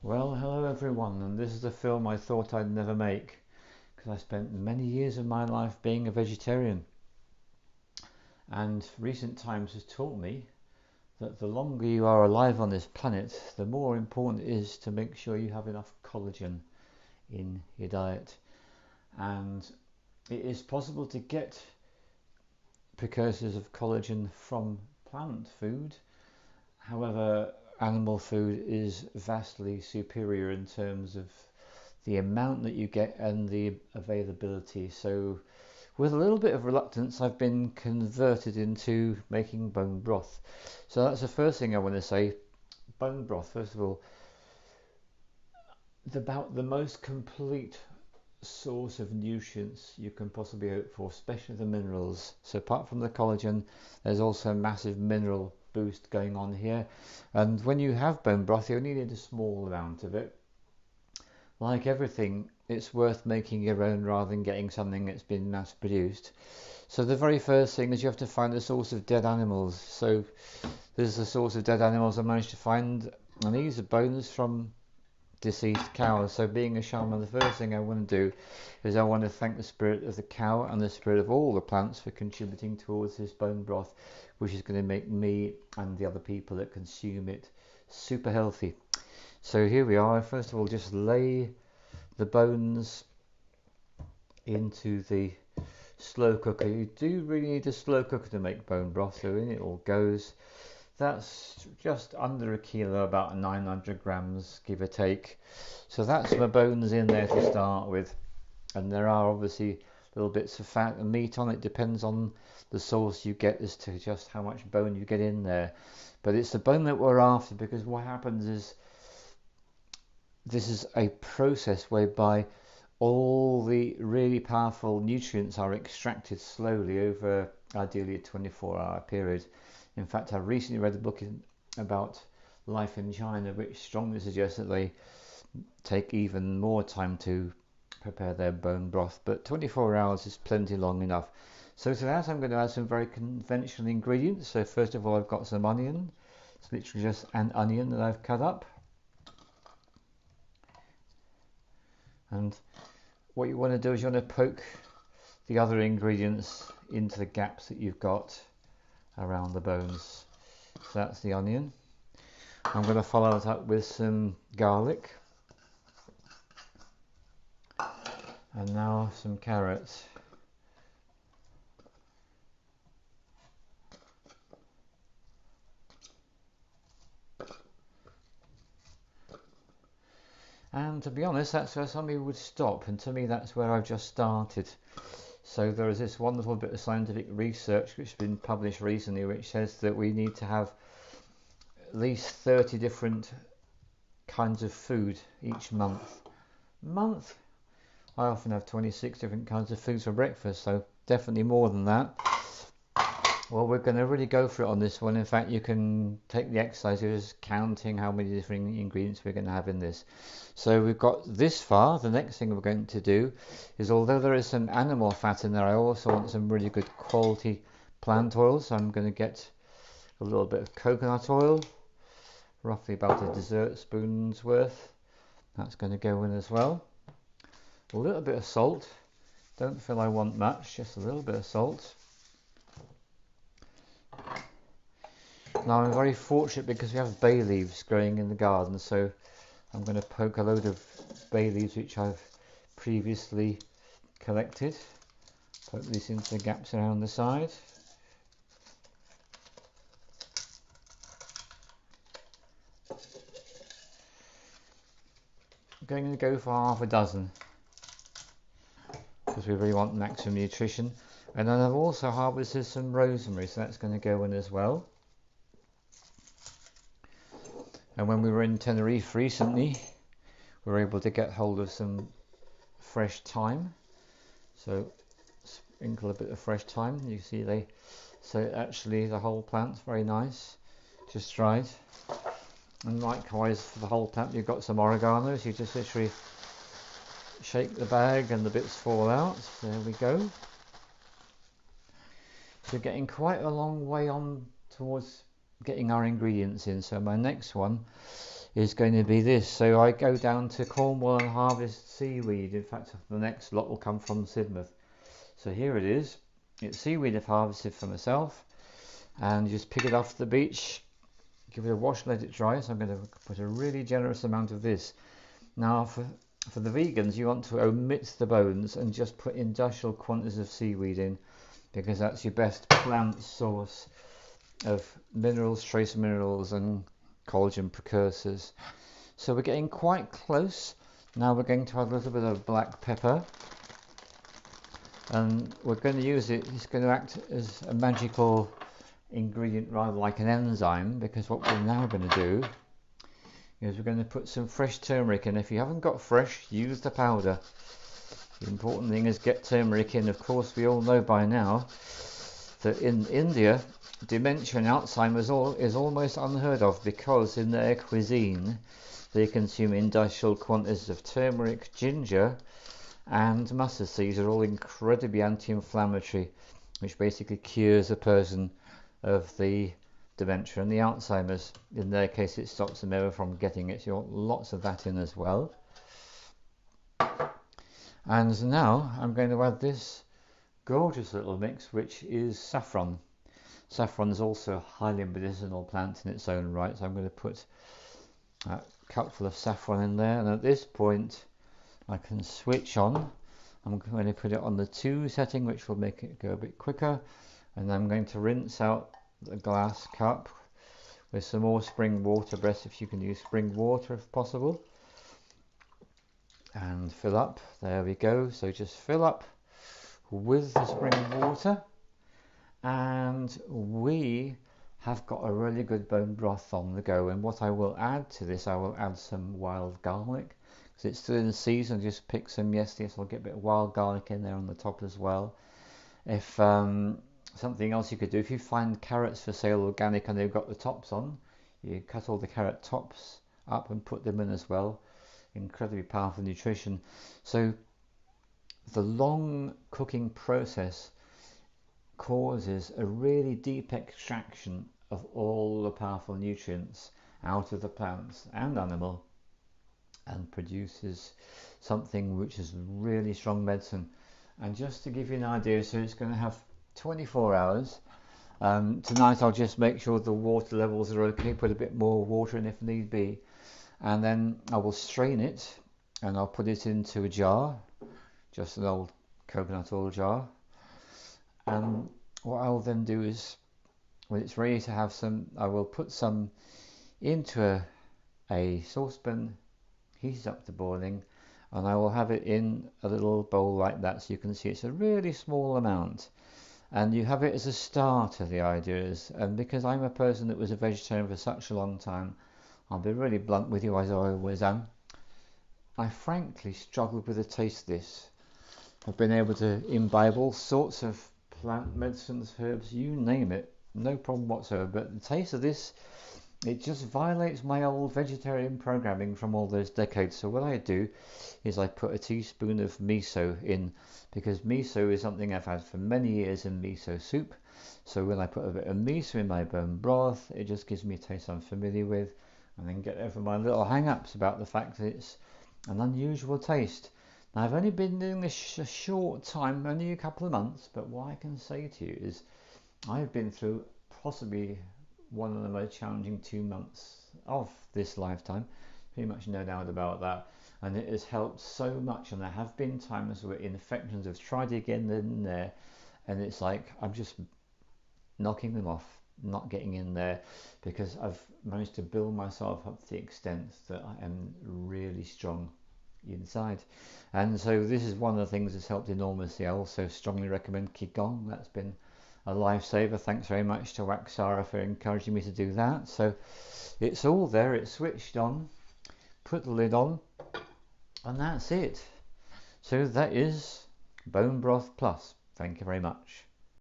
Well, hello everyone, and this is a film I thought I'd never make because I spent many years of my life being a vegetarian, and recent times has taught me that the longer you are alive on this planet, the more important it is to make sure you have enough collagen in your diet. And it is possible to get precursors of collagen from plant food. However, animal food is vastly superior in terms of the amount that you get and the availability. So with a little bit of reluctance, I've been converted into making bone broth. So that's the first thing I want to say. Bone broth, first of all, about the most complete source of nutrients you can possibly hope for, especially the minerals. So apart from the collagen, there's also a massive mineral boost going on here. And when you have bone broth, you only need a small amount of it. Like everything, it's worth making your own rather than getting something that's been mass produced. So the very first thing is you have to find the source of dead animals. So this is the source of dead animals I managed to find, and these are bones from deceased cows. So being a shaman, the first thing I want to do is I want to thank the spirit of the cow and the spirit of all the plants for contributing towards this bone broth, which is going to make me and the other people that consume it super healthy. So here we are. First of all, just lay the bones into the slow cooker. You do really need a slow cooker to make bone broth, so in it all goes. That's just under a kilo, about 900 grams, give or take. So that's my bones in there to start with. And there are obviously little bits of fat and meat on it, depends on the source you get as to just how much bone you get in there. But it's the bone that we're after, because what happens is this is a process whereby all the really powerful nutrients are extracted slowly over ideally a 24-hour period. In fact, I recently read a book about life in China which strongly suggests that they take even more time to prepare their bone broth, but 24 hours is plenty long enough. So to that I'm going to add some very conventional ingredients. So first of all, I've got some onion. It's literally just an onion that I've cut up. And what you want to do is you want to poke the other ingredients into the gaps that you've got around the bones. So that's the onion. I'm going to follow it up with some garlic, and now some carrots. And to be honest, that's where somebody would stop, and to me that's where I've just started. So there is this wonderful bit of scientific research which has been published recently which says that we need to have at least 30 different kinds of food each month. I often have 26 different kinds of foods for breakfast, so definitely more than that. Well, we're going to really go for it on this one. In fact, you can take the exercise of just counting how many different ingredients we're going to have in this. So we've got this far. The next thing we're going to do is, although there is some animal fat in there, I also want some really good quality plant oil. So I'm going to get a little bit of coconut oil, roughly about a dessert spoon's worth. That's going to go in as well. A little bit of salt. Don't feel I want much, just a little bit of salt. Now I'm very fortunate because we have bay leaves growing in the garden, so I'm going to poke a load of bay leaves which I've previously collected. Poke these into the gaps around the side. I'm going to go for half a dozen because we really want maximum nutrition. And then I've also harvested some rosemary, so that's going to go in as well. And when we were in Tenerife recently, we were able to get hold of some fresh thyme. So sprinkle a bit of fresh thyme. You see so actually the whole plant's very nice, just dried. And likewise for the whole plant, you've got some oregano. So you just literally shake the bag and the bits fall out. There we go. So getting quite a long way on towards getting our ingredients in. So my next one is going to be this. So I go down to Cornwall and harvest seaweed. In fact, the next lot will come from Sidmouth. So here it is. It's seaweed I've harvested for myself, and just pick it off the beach, give it a wash, let it dry. So I'm going to put a really generous amount of this. Now for the vegans, you want to omit the bones and just put industrial quantities of seaweed in, because that's your best plant source of minerals, trace minerals and collagen precursors. So we're getting quite close. Now we're going to add a little bit of black pepper, and we're going to use it. It's going to act as a magical ingredient rather like an enzyme, because what we're now going to do is we're going to put some fresh turmeric in. If you haven't got fresh, use the powder. The important thing is get turmeric in. Of course, we all know by now that in India, dementia and Alzheimer is almost unheard of, because in their cuisine they consume industrial quantities of turmeric, ginger and mustard seeds. Are all incredibly anti-inflammatory, which basically cures a person of the dementia and the Alzheimer's. In their case, it stops them ever from getting it. So you want lots of that in as well. And now I'm going to add this gorgeous little mix, which is saffron. Saffron is also a highly medicinal plant in its own right, so I'm going to put a cupful of saffron in there, and at this point I can switch on. I'm going to put it on the 2 setting, which will make it go a bit quicker, and I'm going to rinse out the glass cup with some more spring water. Best if you can use spring water if possible, and fill up. There we go. So just fill up with the spring water, and we have got a really good bone broth on the go. And what I will add to this, I will add some wild garlic, because it's still in the season. Just picked some yesterday, so I'll get a bit of wild garlic in there on the top as well. If something else you could do, if you find carrots for sale organic and they've got the tops on, you cut all the carrot tops up and put them in as well. Incredibly powerful nutrition. So the long cooking process causes a really deep extraction of all the powerful nutrients out of the plants and animal, and produces something which is really strong medicine. And just to give you an idea, so it's going to have 24 hours. Tonight I'll just make sure the water levels are okay, put a bit more water in if need be, and then I will strain it and I'll put it into a jar, just an old coconut oil jar. And what I'll then do is, when it's ready to have some, I will put some into a saucepan, heat it up to boiling, and I will have it in a little bowl like that, so you can see it's a really small amount. And you have it as a starter, the idea is. And because I'm a person that was a vegetarian for such a long time, I'll be really blunt with you, as I always am. I frankly struggled with the taste of this. I've been able to imbibe all sorts of plant medicines, herbs, you name it, no problem whatsoever. But the taste of this, it just violates my old vegetarian programming from all those decades. So what I do is I put a teaspoon of miso in, because miso is something I've had for many years in miso soup. So when I put a bit of miso in my bone broth, it just gives me a taste I'm familiar with, and then get over my little hang-ups about the fact that it's an unusual taste. Now, I've only been doing this a short time, only a couple of months, but what I can say to you is I've been through possibly one of the most challenging 2 months of this lifetime, pretty much no doubt about that, and it has helped so much. And there have been times where infections have tried again and there, and it's like I'm just knocking them off, not getting in there, because I've managed to build myself up to the extent that I am really strong inside. And so this is one of the things that's helped enormously. I also strongly recommend Qigong. That's been a lifesaver. Thanks very much to Waxara for encouraging me to do that. So it's all there, it's switched on, put the lid on, and that's it. So that is Bone Broth Plus. Thank you very much.